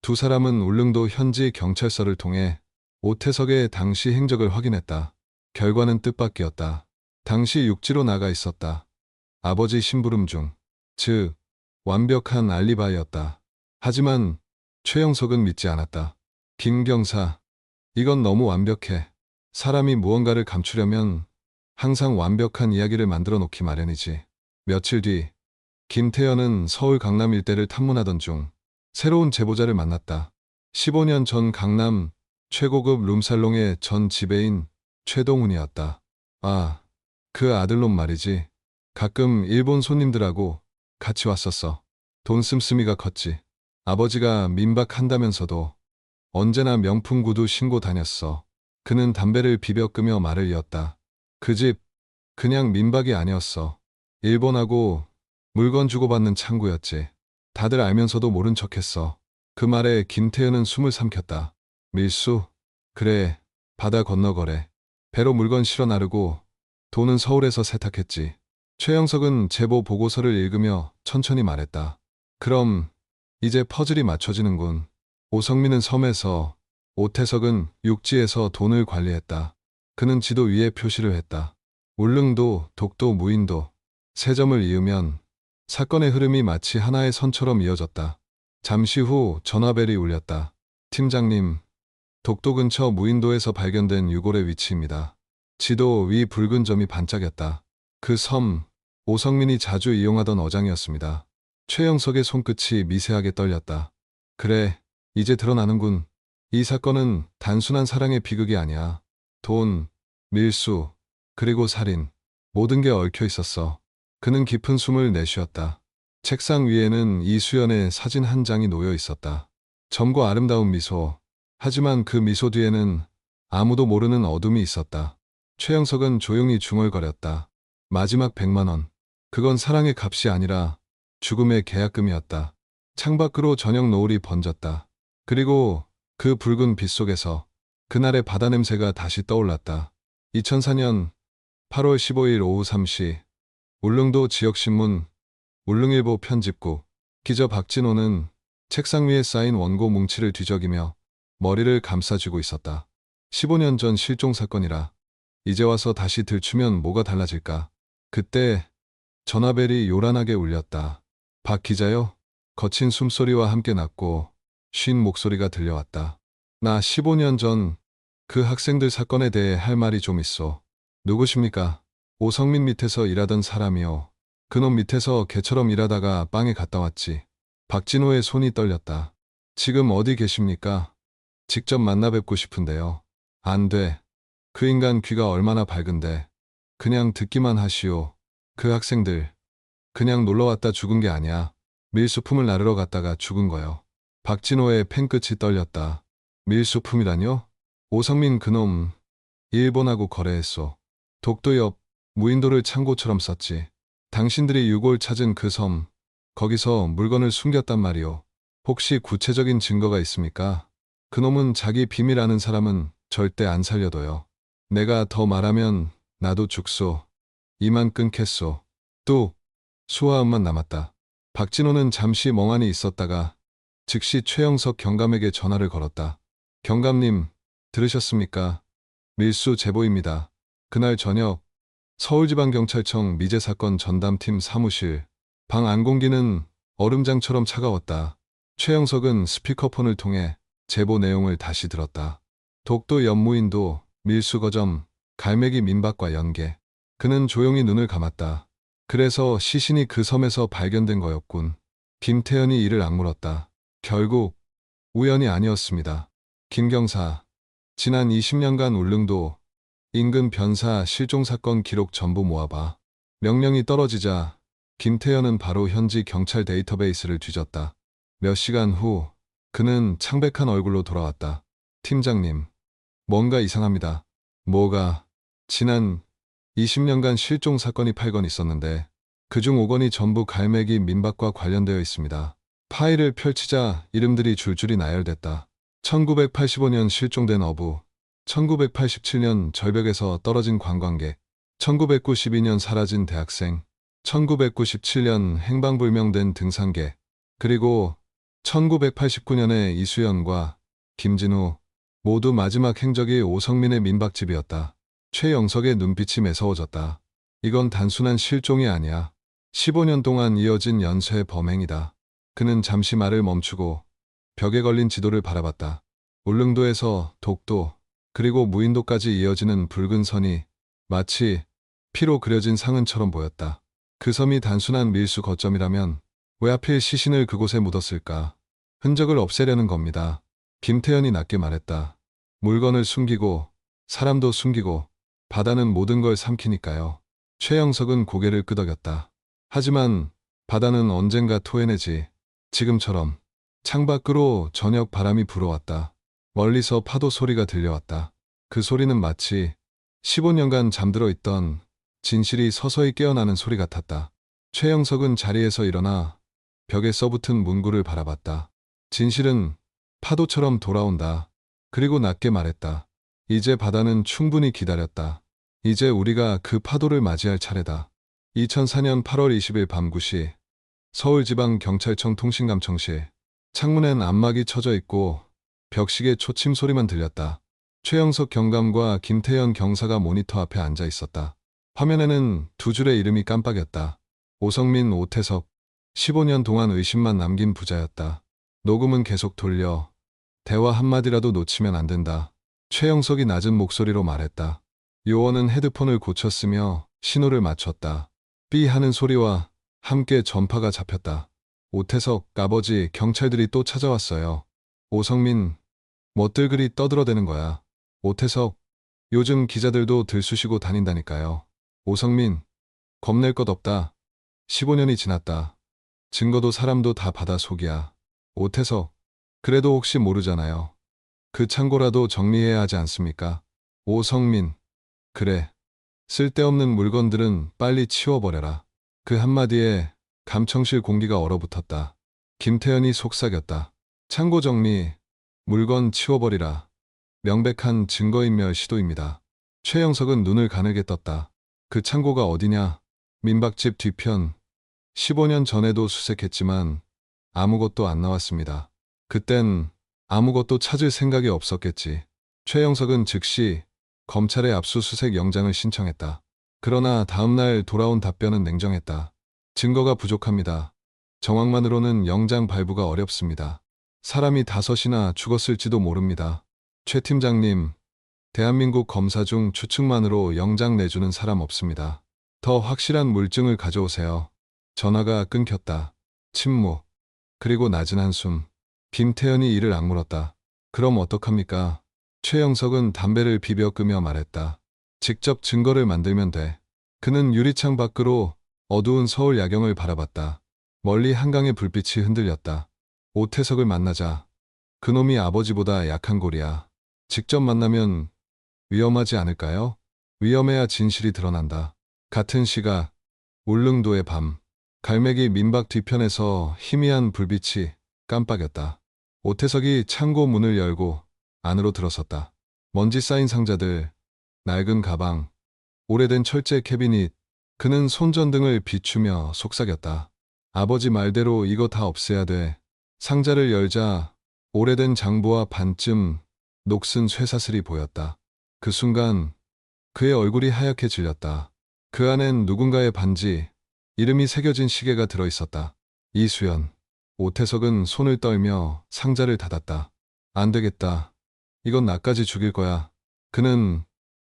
두 사람은 울릉도 현지 경찰서를 통해 오태석의 당시 행적을 확인했다. 결과는 뜻밖이었다. 당시 육지로 나가 있었다. 아버지 심부름 중. 즉, 완벽한 알리바이였다. 하지만 최영석은 믿지 않았다. 김 경사, 이건 너무 완벽해. 사람이 무언가를 감추려면 항상 완벽한 이야기를 만들어 놓기 마련이지. 며칠 뒤 김태현은 서울 강남 일대를 탐문하던 중 새로운 제보자를 만났다. 15년 전 강남 최고급 룸살롱의 전 지배인 최동훈이었다. 아, 그 아들놈 말이지. 가끔 일본 손님들하고 같이 왔었어. 돈 씀씀이가 컸지. 아버지가 민박한다면서도 언제나 명품 구두 신고 다녔어. 그는 담배를 비벼 끄며 말을 이었다. 그 집 그냥 민박이 아니었어. 일본하고 물건 주고받는 창구였지. 다들 알면서도 모른 척했어. 그 말에 김태현은 숨을 삼켰다. 밀수? 그래, 바다 건너 거래. 배로 물건 실어 나르고 돈은 서울에서 세탁했지. 최영석은 제보 보고서를 읽으며 천천히 말했다. 그럼 이제 퍼즐이 맞춰지는군. 오성민은 섬에서, 오태석은 육지에서 돈을 관리했다. 그는 지도 위에 표시를 했다. 울릉도, 독도, 무인도, 세 점을 이으면 사건의 흐름이 마치 하나의 선처럼 이어졌다. 잠시 후 전화벨이 울렸다. 팀장님, 독도 근처 무인도에서 발견된 유골의 위치입니다. 지도 위 붉은 점이 반짝였다. 그 섬, 오성민이 자주 이용하던 어장이었습니다. 최영석의 손끝이 미세하게 떨렸다. 그래, 이제 드러나는군. 이 사건은 단순한 사랑의 비극이 아니야. 돈, 밀수, 그리고 살인, 모든 게 얽혀 있었어. 그는 깊은 숨을 내쉬었다. 책상 위에는 이수연의 사진 한 장이 놓여 있었다. 젊고 아름다운 미소. 하지만 그 미소 뒤에는 아무도 모르는 어둠이 있었다. 최영석은 조용히 중얼거렸다. 마지막 100만 원. 그건 사랑의 값이 아니라 죽음의 계약금이었다. 창밖으로 저녁 노을이 번졌다. 그리고 그 붉은 빛 속에서 그날의 바다 냄새가 다시 떠올랐다. 2004년 8월 15일 오후 3시 울릉도 지역신문 울릉일보 편집국 기자 박진호는 책상 위에 쌓인 원고 뭉치를 뒤적이며 머리를 감싸쥐고 있었다. 15년 전 실종 사건이라 이제 와서 다시 들추면 뭐가 달라질까. 그때 전화벨이 요란하게 울렸다. 박 기자요? 거친 숨소리와 함께 낮고 쉰 목소리가 들려왔다. 나 15년 전 그 학생들 사건에 대해 할 말이 좀 있어. 누구십니까? 오성민 밑에서 일하던 사람이요. 그놈 밑에서 개처럼 일하다가 빵에 갔다 왔지. 박진호의 손이 떨렸다. 지금 어디 계십니까? 직접 만나 뵙고 싶은데요. 안 돼. 그 인간 귀가 얼마나 밝은데. 그냥 듣기만 하시오. 그 학생들 그냥 놀러왔다 죽은 게 아니야. 밀수품을 나르러 갔다가 죽은 거요. 박진호의 펜끝이 떨렸다. 밀수품이라뇨? 오성민 그놈 일본하고 거래했소. 독도 옆 무인도를 창고처럼 썼지. 당신들이 유골 찾은 그 섬, 거기서 물건을 숨겼단 말이오. 혹시 구체적인 증거가 있습니까? 그놈은 자기 비밀 아는 사람은 절대 안 살려둬요. 내가 더 말하면 나도 죽소. 이만 끊겠소. 또 수화음만 남았다. 박진호는 잠시 멍하니 있었다가 즉시 최영석 경감에게 전화를 걸었다. 경감님, 들으셨습니까? 밀수 제보입니다. 그날 저녁 서울지방경찰청 미제사건 전담팀 사무실 방 안공기는 얼음장처럼 차가웠다. 최영석은 스피커폰을 통해 제보 내용을 다시 들었다. 독도 연무인도 밀수거점 갈매기 민박과 연계. 그는 조용히 눈을 감았다. 그래서 시신이 그 섬에서 발견된 거였군. 김태현이 이를 악물었다. 결국 우연이 아니었습니다. 김경사, 지난 20년간 울릉도 인근 변사 실종사건 기록 전부 모아봐. 명령이 떨어지자 김태현은 바로 현지 경찰 데이터베이스를 뒤졌다. 몇 시간 후 그는 창백한 얼굴로 돌아왔다. 팀장님, 뭔가 이상합니다. 뭐가? 지난 20년간 실종 사건이 8건 있었는데 그중 5건이 전부 갈매기 민박과 관련되어 있습니다. 파일을 펼치자 이름들이 줄줄이 나열됐다. 1985년 실종된 어부, 1987년 절벽에서 떨어진 관광객, 1992년 사라진 대학생, 1997년 행방불명된 등산객, 그리고 1989년에 이수연과 김진우, 모두 마지막 행적이 오성민의 민박집이었다. 최영석의 눈빛이 매서워졌다. 이건 단순한 실종이 아니야. 15년 동안 이어진 연쇄 범행이다. 그는 잠시 말을 멈추고 벽에 걸린 지도를 바라봤다. 울릉도에서 독도, 그리고 무인도까지 이어지는 붉은 선이 마치 피로 그려진 상흔처럼 보였다. 그 섬이 단순한 밀수 거점이라면 왜 하필 시신을 그곳에 묻었을까? 흔적을 없애려는 겁니다. 김태현이 낮게 말했다. 물건을 숨기고 사람도 숨기고 바다는 모든 걸 삼키니까요. 최영석은 고개를 끄덕였다. 하지만 바다는 언젠가 토해내지. 지금처럼. 창밖으로 저녁 바람이 불어왔다. 멀리서 파도 소리가 들려왔다. 그 소리는 마치 15년간 잠들어 있던 진실이 서서히 깨어나는 소리 같았다. 최영석은 자리에서 일어나 벽에 써붙은 문구를 바라봤다. 진실은 파도처럼 돌아온다. 그리고 낮게 말했다. 이제 바다는 충분히 기다렸다. 이제 우리가 그 파도를 맞이할 차례다. 2004년 8월 20일 밤 9시 서울지방경찰청 통신감청실. 창문엔 안막이 쳐져 있고 벽식의 초침 소리만 들렸다. 최영석 경감과 김태현 경사가 모니터 앞에 앉아 있었다. 화면에는 두 줄의 이름이 깜빡였다. 오성민, 오태석. 15년 동안 의심만 남긴 부자였다. 녹음은 계속 돌려. 대화 한마디라도 놓치면 안 된다. 최영석이 낮은 목소리로 말했다. 요원은 헤드폰을 고쳤으며 신호를 맞췄다. 삐 하는 소리와 함께 전파가 잡혔다. 오태석, 아버지, 경찰들이 또 찾아왔어요. 오성민, 뭣들 그리 떠들어대는 거야. 오태석, 요즘 기자들도 들쑤시고 다닌다니까요. 오성민, 겁낼 것 없다. 15년이 지났다. 증거도 사람도 다 바다 속이야. 오태석, 그래도 혹시 모르잖아요. 그 창고라도 정리해야 하지 않습니까? 오성민, 그래. 쓸데없는 물건들은 빨리 치워버려라. 그 한마디에 감청실 공기가 얼어붙었다. 김태현이 속삭였다. 창고 정리, 물건 치워버리라. 명백한 증거인멸 시도입니다. 최영석은 눈을 가늘게 떴다. 그 창고가 어디냐? 민박집 뒤편. 15년 전에도 수색했지만 아무것도 안 나왔습니다. 그땐 아무것도 찾을 생각이 없었겠지. 최영석은 즉시 검찰에 압수수색 영장을 신청했다. 그러나 다음날 돌아온 답변은 냉정했다. 증거가 부족합니다. 정황만으로는 영장 발부가 어렵습니다. 사람이 5이나 죽었을지도 모릅니다. 최 팀장님, 대한민국 검사 중 추측만으로 영장 내주는 사람 없습니다. 더 확실한 물증을 가져오세요. 전화가 끊겼다. 침묵. 그리고 낮은 한숨. 김태현이 이를 악물었다. 그럼 어떡합니까? 최영석은 담배를 비벼 끄며 말했다. 직접 증거를 만들면 돼. 그는 유리창 밖으로 어두운 서울 야경을 바라봤다. 멀리 한강의 불빛이 흔들렸다. 오태석을 만나자. 그놈이 아버지보다 약한 골이야. 직접 만나면 위험하지 않을까요? 위험해야 진실이 드러난다. 같은 시각, 울릉도의 밤. 갈매기 민박 뒤편에서 희미한 불빛이 깜빡였다. 오태석이 창고 문을 열고 안으로 들어섰다. 먼지 쌓인 상자들, 낡은 가방, 오래된 철제 캐비닛. 그는 손전등을 비추며 속삭였다. 아버지 말대로 이거 다 없애야 돼. 상자를 열자 오래된 장부와 반쯤 녹슨 쇠사슬이 보였다. 그 순간 그의 얼굴이 하얗게 질렸다. 그 안엔 누군가의 반지, 이름이 새겨진 시계가 들어있었다. 이수연. 오태석은 손을 떨며 상자를 닫았다. 안 되겠다. 이건 나까지 죽일 거야. 그는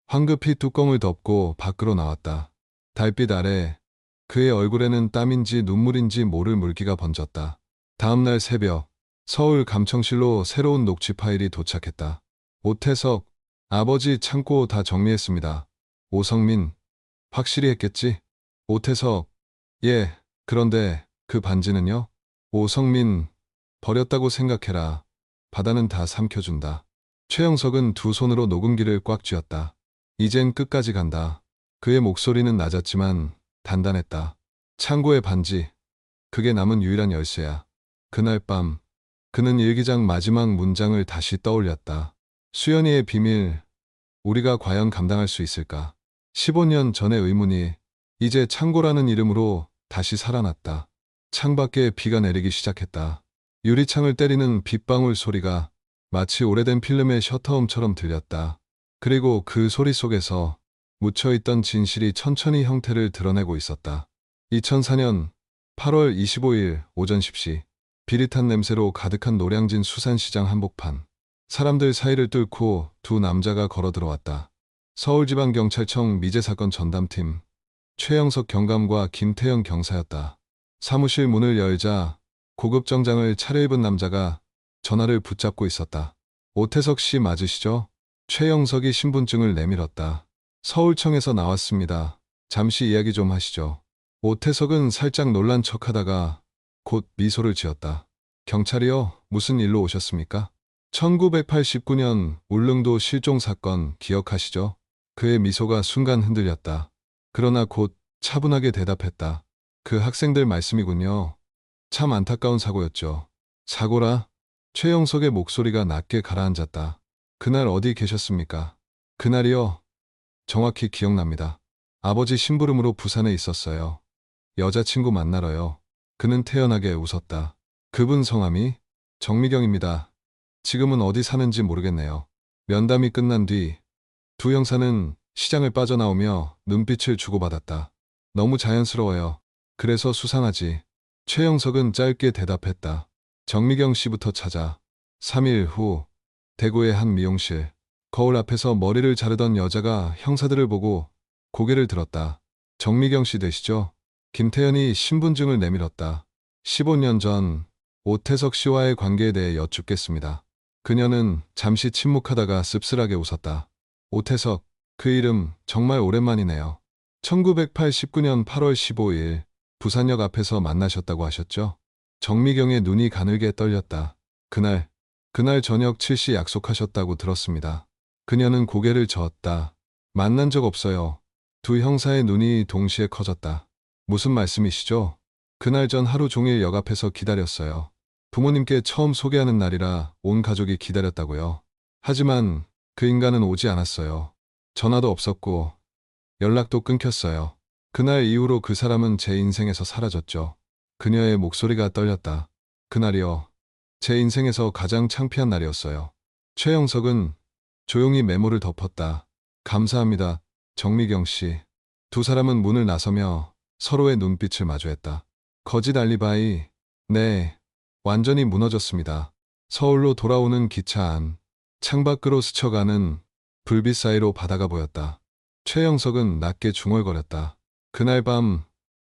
황급히 뚜껑을 덮고 밖으로 나왔다. 달빛 아래 그의 얼굴에는 땀인지 눈물인지 모를 물기가 번졌다. 다음날 새벽, 서울 감청실로 새로운 녹취 파일이 도착했다. 오태석, 아버지 창고 다 정리했습니다. 오성민, 확실히 했겠지? 오태석, 예, 그런데 그 반지는요? 오성민, 버렸다고 생각해라. 바다는 다 삼켜준다. 최영석은 두 손으로 녹음기를 꽉 쥐었다. 이젠 끝까지 간다. 그의 목소리는 낮았지만 단단했다. 창고의 반지, 그게 남은 유일한 열쇠야. 그날 밤, 그는 일기장 마지막 문장을 다시 떠올렸다. 수연이의 비밀, 우리가 과연 감당할 수 있을까? 15년 전의 의문이 이제 창고라는 이름으로 다시 살아났다. 창밖에 비가 내리기 시작했다. 유리창을 때리는 빗방울 소리가 마치 오래된 필름의 셔터음처럼 들렸다. 그리고 그 소리 속에서 묻혀있던 진실이 천천히 형태를 드러내고 있었다. 2004년 8월 25일 오전 10시, 비릿한 냄새로 가득한 노량진 수산시장 한복판. 사람들 사이를 뚫고 두 남자가 걸어 들어왔다. 서울지방경찰청 미제사건 전담팀 최영석 경감과 김태현 경사였다. 사무실 문을 열자 고급 정장을 차려입은 남자가 전화를 붙잡고 있었다. 오태석 씨 맞으시죠? 최영석이 신분증을 내밀었다. 서울청에서 나왔습니다. 잠시 이야기 좀 하시죠. 오태석은 살짝 놀란 척하다가 곧 미소를 지었다. 경찰이요? 무슨 일로 오셨습니까? 1989년 울릉도 실종 사건 기억하시죠? 그의 미소가 순간 흔들렸다. 그러나 곧 차분하게 대답했다. 그 학생들 말씀이군요. 참 안타까운 사고였죠. 사고라? 최영석의 목소리가 낮게 가라앉았다. 그날 어디 계셨습니까? 그날이요? 정확히 기억납니다. 아버지 심부름으로 부산에 있었어요. 여자친구 만나러요. 그는 태연하게 웃었다. 그분 성함이? 정미경입니다. 지금은 어디 사는지 모르겠네요. 면담이 끝난 뒤 두 형사는 시장을 빠져나오며 눈빛을 주고받았다. 너무 자연스러워요. 그래서 수상하지. 최영석은 짧게 대답했다. 정미경 씨부터 찾아. 3일 후 대구의 한 미용실. 거울 앞에서 머리를 자르던 여자가 형사들을 보고 고개를 들었다. 정미경 씨 되시죠? 김태현이 신분증을 내밀었다. 15년 전 오태석 씨와의 관계에 대해 여쭙겠습니다. 그녀는 잠시 침묵하다가 씁쓸하게 웃었다. 오태석, 그 이름 정말 오랜만이네요. 1989년 8월 15일 부산역 앞에서 만나셨다고 하셨죠? 정미경의 눈이 가늘게 떨렸다. 그날 저녁 7시 약속하셨다고 들었습니다. 그녀는 고개를 저었다. 만난 적 없어요. 두 형사의 눈이 동시에 커졌다. 무슨 말씀이시죠? 그날 전 하루 종일 역 앞에서 기다렸어요. 부모님께 처음 소개하는 날이라 온 가족이 기다렸다고요. 하지만 그 인간은 오지 않았어요. 전화도 없었고 연락도 끊겼어요. 그날 이후로 그 사람은 제 인생에서 사라졌죠. 그녀의 목소리가 떨렸다. 그날이요. 제 인생에서 가장 창피한 날이었어요. 최영석은 조용히 메모를 덮었다. 감사합니다. 정미경 씨. 두 사람은 문을 나서며 서로의 눈빛을 마주했다. 거짓 알리바이. 네. 완전히 무너졌습니다. 서울로 돌아오는 기차 안. 창밖으로 스쳐가는 불빛 사이로 바다가 보였다. 최영석은 낮게 중얼거렸다. 그날 밤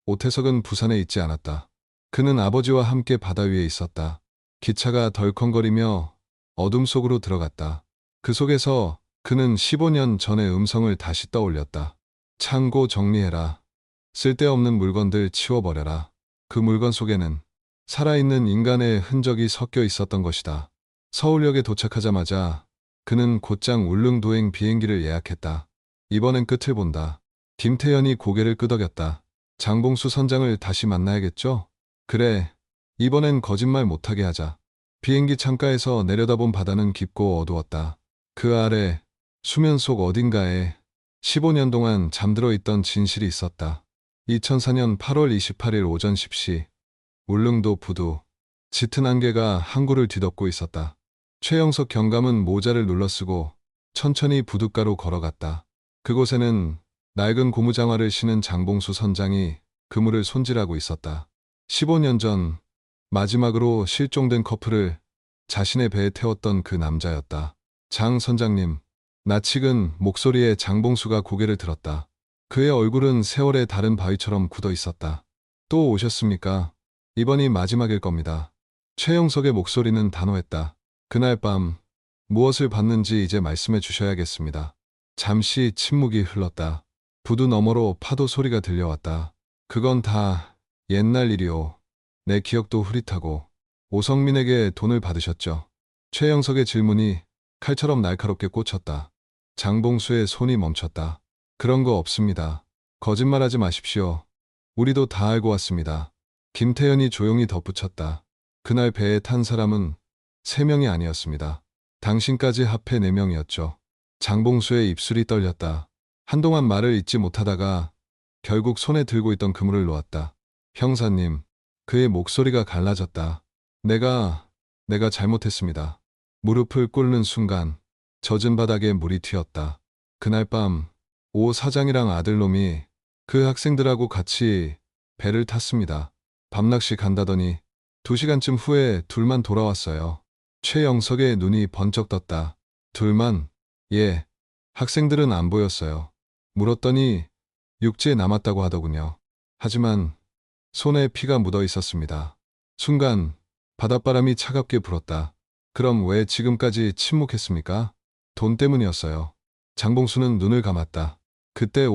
오태석은 부산에 있지 않았다. 그는 아버지와 함께 바다 위에 있었다. 기차가 덜컹거리며 어둠 속으로 들어갔다. 그 속에서 그는 15년 전의 음성을 다시 떠올렸다. 창고 정리해라. 쓸데없는 물건들 치워버려라. 그 물건 속에는 살아있는 인간의 흔적이 섞여 있었던 것이다. 서울역에 도착하자마자 그는 곧장 울릉도행 비행기를 예약했다. 이번엔 끝을 본다. 김태현이 고개를 끄덕였다. 장봉수 선장을 다시 만나야겠죠? 그래, 이번엔 거짓말 못하게 하자. 비행기 창가에서 내려다본 바다는 깊고 어두웠다. 그 아래 수면 속 어딘가에 15년 동안 잠들어 있던 진실이 있었다. 2004년 8월 28일 오전 10시 울릉도 부두 짙은 안개가 항구를 뒤덮고 있었다. 최영석 경감은 모자를 눌러쓰고 천천히 부둣가로 걸어갔다. 그곳에는 낡은 고무장화를 신은 장봉수 선장이 그물을 손질하고 있었다. 15년 전 마지막으로 실종된 커플을 자신의 배에 태웠던 그 남자였다. 장 선장님. 낯익은 목소리에 장봉수가 고개를 들었다. 그의 얼굴은 세월의 다른 바위처럼 굳어 있었다. 또 오셨습니까? 이번이 마지막일 겁니다. 최영석의 목소리는 단호했다. 그날 밤 무엇을 봤는지 이제 말씀해 주셔야겠습니다. 잠시 침묵이 흘렀다. 부두 너머로 파도 소리가 들려왔다. 그건 다 옛날 일이오. 내 기억도 흐릿하고. 오성민에게 돈을 받으셨죠? 최영석의 질문이 칼처럼 날카롭게 꽂혔다. 장봉수의 손이 멈췄다. 그런 거 없습니다. 거짓말하지 마십시오. 우리도 다 알고 왔습니다. 김태현이 조용히 덧붙였다. 그날 배에 탄 사람은 3명이 아니었습니다. 당신까지 합해 4명이었죠. 장봉수의 입술이 떨렸다. 한동안 말을 잇지 못하다가 결국 손에 들고 있던 그물을 놓았다. 형사님. 그의 목소리가 갈라졌다. 내가 잘못했습니다. 무릎을 꿇는 순간 젖은 바닥에 물이 튀었다. 그날 밤 오 사장이랑 아들놈이 그 학생들하고 같이 배를 탔습니다. 밤낚시 간다더니 2시간쯤 후에 둘만 돌아왔어요. 최영석의 눈이 번쩍 떴다. 둘만? 예. 학생들은 안 보였어요. 물었더니 육지에 남았다고 하더군요. 하지만 손에 피가 묻어 있었습니다. 순간 바닷바람이 차갑게 불었다. 그럼 왜 지금까지 침묵했습니까? 돈 때문이었어요. 장봉수는 눈을 감았다. 그때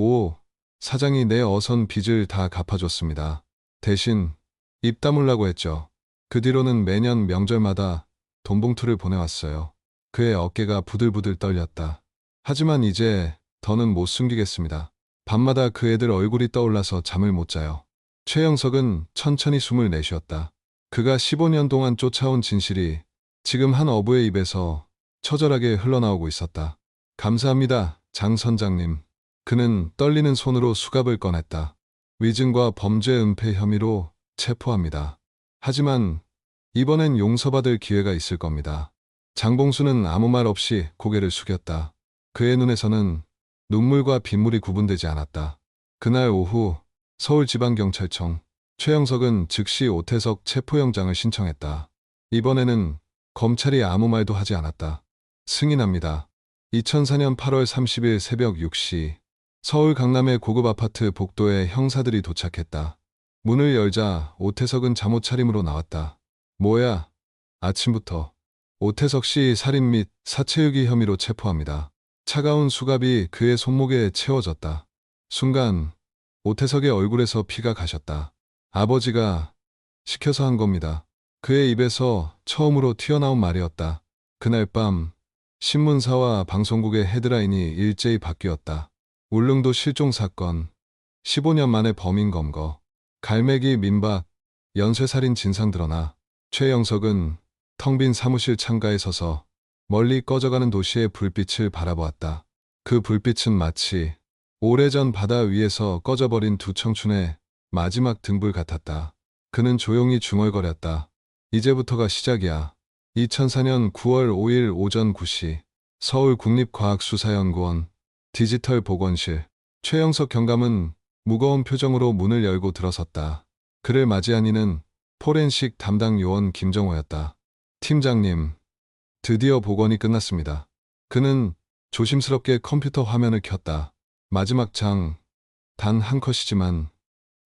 사장이 내 어선 빚을 다 갚아줬습니다. 대신 입 다물라고 했죠. 그 뒤로는 매년 명절마다 돈 봉투를 보내왔어요. 그의 어깨가 부들부들 떨렸다. 하지만 이제 더는 못 숨기겠습니다. 밤마다 그 애들 얼굴이 떠올라서 잠을 못 자요. 최영석은 천천히 숨을 내쉬었다. 그가 15년 동안 쫓아온 진실이 지금 한 어부의 입에서 처절하게 흘러나오고 있었다. 감사합니다, 장 선장님. 그는 떨리는 손으로 수갑을 꺼냈다. 위증과 범죄 은폐 혐의로 체포합니다. 하지만 이번엔 용서받을 기회가 있을 겁니다. 장봉수는 아무 말 없이 고개를 숙였다. 그의 눈에서는 눈물과 빗물이 구분되지 않았다. 그날 오후 서울지방경찰청 최영석은 즉시 오태석 체포영장을 신청했다. 이번에는 검찰이 아무 말도 하지 않았다. 승인합니다. 2004년 8월 30일 새벽 6시 서울 강남의 고급 아파트 복도에 형사들이 도착했다. 문을 열자 오태석은 잠옷 차림으로 나왔다. 뭐야? 아침부터. 오태석 씨 살인 및 사체유기 혐의로 체포합니다. 차가운 수갑이 그의 손목에 채워졌다. 순간 오태석의 얼굴에서 피가 가셨다. 아버지가 시켜서 한 겁니다. 그의 입에서 처음으로 튀어나온 말이었다. 그날 밤 신문사와 방송국의 헤드라인이 일제히 바뀌었다. 울릉도 실종 사건, 15년 만에 범인 검거, 갈매기 민박, 연쇄살인 진상 드러나. 최영석은 텅 빈 사무실 창가에 서서 멀리 꺼져가는 도시의 불빛을 바라보았다. 그 불빛은 마치 오래전 바다 위에서 꺼져버린 두 청춘의 마지막 등불 같았다. 그는 조용히 중얼거렸다. 이제부터가 시작이야. 2004년 9월 5일 오전 9시 서울국립과학수사연구원 디지털 보건실. 최영석 경감은 무거운 표정으로 문을 열고 들어섰다. 그를 맞이한 이는 포렌식 담당 요원 김정호였다. 팀장님, 드디어 복원이 끝났습니다. 그는 조심스럽게 컴퓨터 화면을 켰다. 마지막 장, 단 한 컷이지만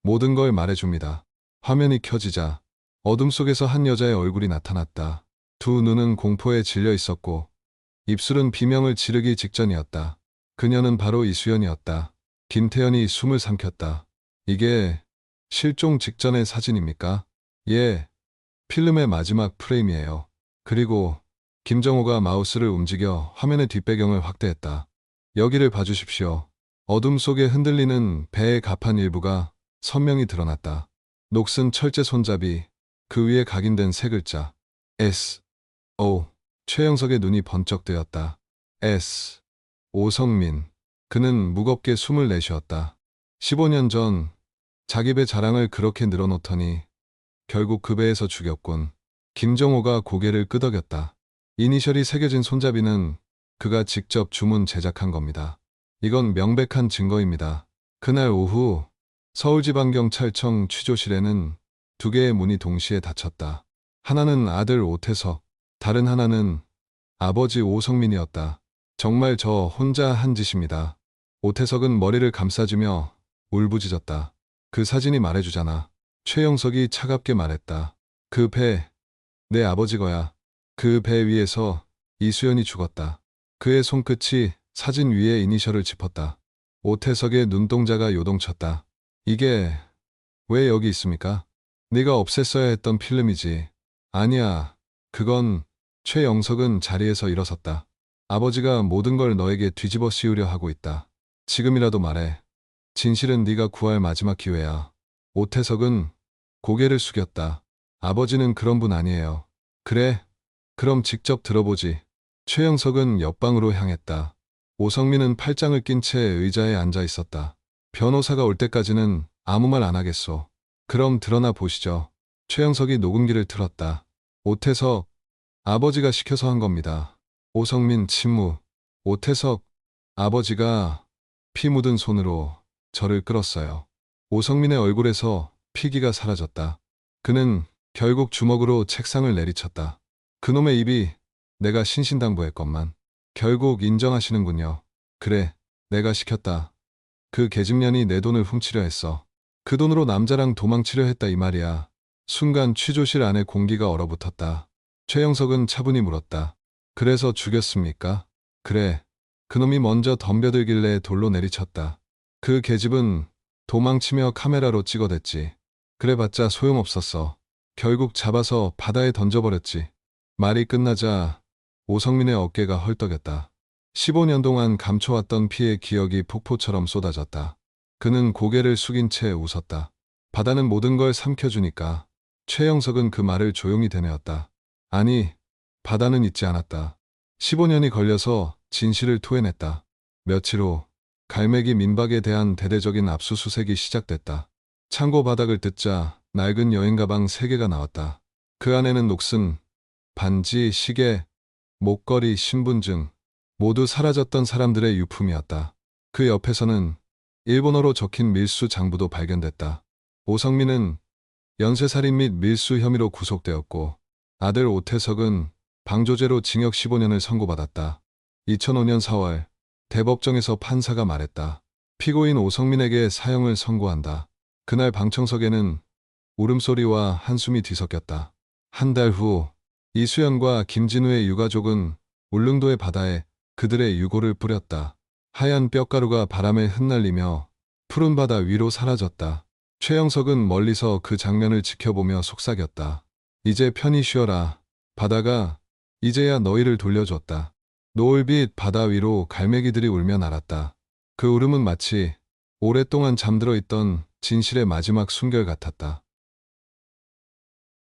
모든 걸 말해줍니다. 화면이 켜지자 어둠 속에서 한 여자의 얼굴이 나타났다. 두 눈은 공포에 질려 있었고 입술은 비명을 지르기 직전이었다. 그녀는 바로 이수연이었다. 김태현이 숨을 삼켰다. 이게 실종 직전의 사진입니까? 예, 필름의 마지막 프레임이에요. 그리고 김정호가 마우스를 움직여 화면의 뒷배경을 확대했다. 여기를 봐주십시오. 어둠 속에 흔들리는 배의 가판 일부가 선명히 드러났다. 녹슨 철제 손잡이, 그 위에 각인된 세 글자. S. O. 최영석의 눈이 번쩍 뜨였다. S. 오성민. 그는 무겁게 숨을 내쉬었다. 15년 전 자기 배 자랑을 그렇게 늘어놓더니 결국 그 배에서 죽였군. 김정호가 고개를 끄덕였다. 이니셜이 새겨진 손잡이는 그가 직접 주문 제작한 겁니다. 이건 명백한 증거입니다. 그날 오후 서울지방경찰청 취조실에는 두 개의 문이 동시에 닫혔다. 하나는 아들 오태석, 다른 하나는 아버지 오성민이었다. 정말 저 혼자 한 짓입니다. 오태석은 머리를 감싸주며 울부짖었다. 그 사진이 말해주잖아. 최영석이 차갑게 말했다. 그 배, 내 아버지 거야. 그 배 위에서 이수연이 죽었다. 그의 손끝이 사진 위에 이니셜을 짚었다. 오태석의 눈동자가 요동쳤다. 이게 왜 여기 있습니까? 네가 없앴어야 했던 필름이지. 아니야. 그건 최영석은 자리에서 일어섰다. 아버지가 모든 걸 너에게 뒤집어 씌우려 하고 있다. 지금이라도 말해. 진실은 네가 구할 마지막 기회야. 오태석은 고개를 숙였다. 아버지는 그런 분 아니에요. 그래? 그럼 직접 들어보지. 최영석은 옆방으로 향했다. 오성민은 팔짱을 낀 채 의자에 앉아 있었다. 변호사가 올 때까지는 아무 말 안 하겠소. 그럼 드러나 보시죠. 최영석이 녹음기를 틀었다. 오태석, 아버지가 시켜서 한 겁니다. 오성민 침묵. 오태석, 아버지가 피 묻은 손으로 저를 끌었어요. 오성민의 얼굴에서 피기가 사라졌다. 그는 결국 주먹으로 책상을 내리쳤다. 그놈의 입이 내가 신신당부했건만. 결국 인정하시는군요. 그래, 내가 시켰다. 그 계집년이 내 돈을 훔치려 했어. 그 돈으로 남자랑 도망치려 했다 이 말이야. 순간 취조실 안에 공기가 얼어붙었다. 최영석은 차분히 물었다. 그래서 죽였습니까? 그래. 그놈이 먼저 덤벼들길래 돌로 내리쳤다. 그 계집은 도망치며 카메라로 찍어댔지. 그래봤자 소용없었어. 결국 잡아서 바다에 던져버렸지. 말이 끝나자 오성민의 어깨가 헐떡였다. 15년 동안 감춰왔던 피해 기억이 폭포처럼 쏟아졌다. 그는 고개를 숙인 채 웃었다. 바다는 모든 걸 삼켜주니까. 최영석은 그 말을 조용히 되뇌었다. 아니, 바다는 잊지 않았다. 15년이 걸려서 진실을 토해냈다. 며칠 후 갈매기 민박에 대한 대대적인 압수수색이 시작됐다. 창고 바닥을 뜯자 낡은 여행 가방 3개가 나왔다. 그 안에는 녹슨 반지, 시계, 목걸이, 신분증 모두 사라졌던 사람들의 유품이었다. 그 옆에서는 일본어로 적힌 밀수 장부도 발견됐다. 오성민은 연쇄살인 및 밀수 혐의로 구속되었고 아들 오태석은 방조제로 징역 15년을 선고받았다. 2005년 4월 대법정에서 판사가 말했다. 피고인 오성민에게 사형을 선고한다. 그날 방청석에는 울음소리와 한숨이 뒤섞였다. 한 달 후 이수연과 김진우의 유가족은 울릉도의 바다에 그들의 유골을 뿌렸다. 하얀 뼈가루가 바람에 흩날리며 푸른 바다 위로 사라졌다. 최영석은 멀리서 그 장면을 지켜보며 속삭였다. 이제 편히 쉬어라. 바다가 이제야 너희를 돌려줬다. 노을빛 바다 위로 갈매기들이 울며 날았다. 그 울음은 마치 오랫동안 잠들어 있던 진실의 마지막 숨결 같았다.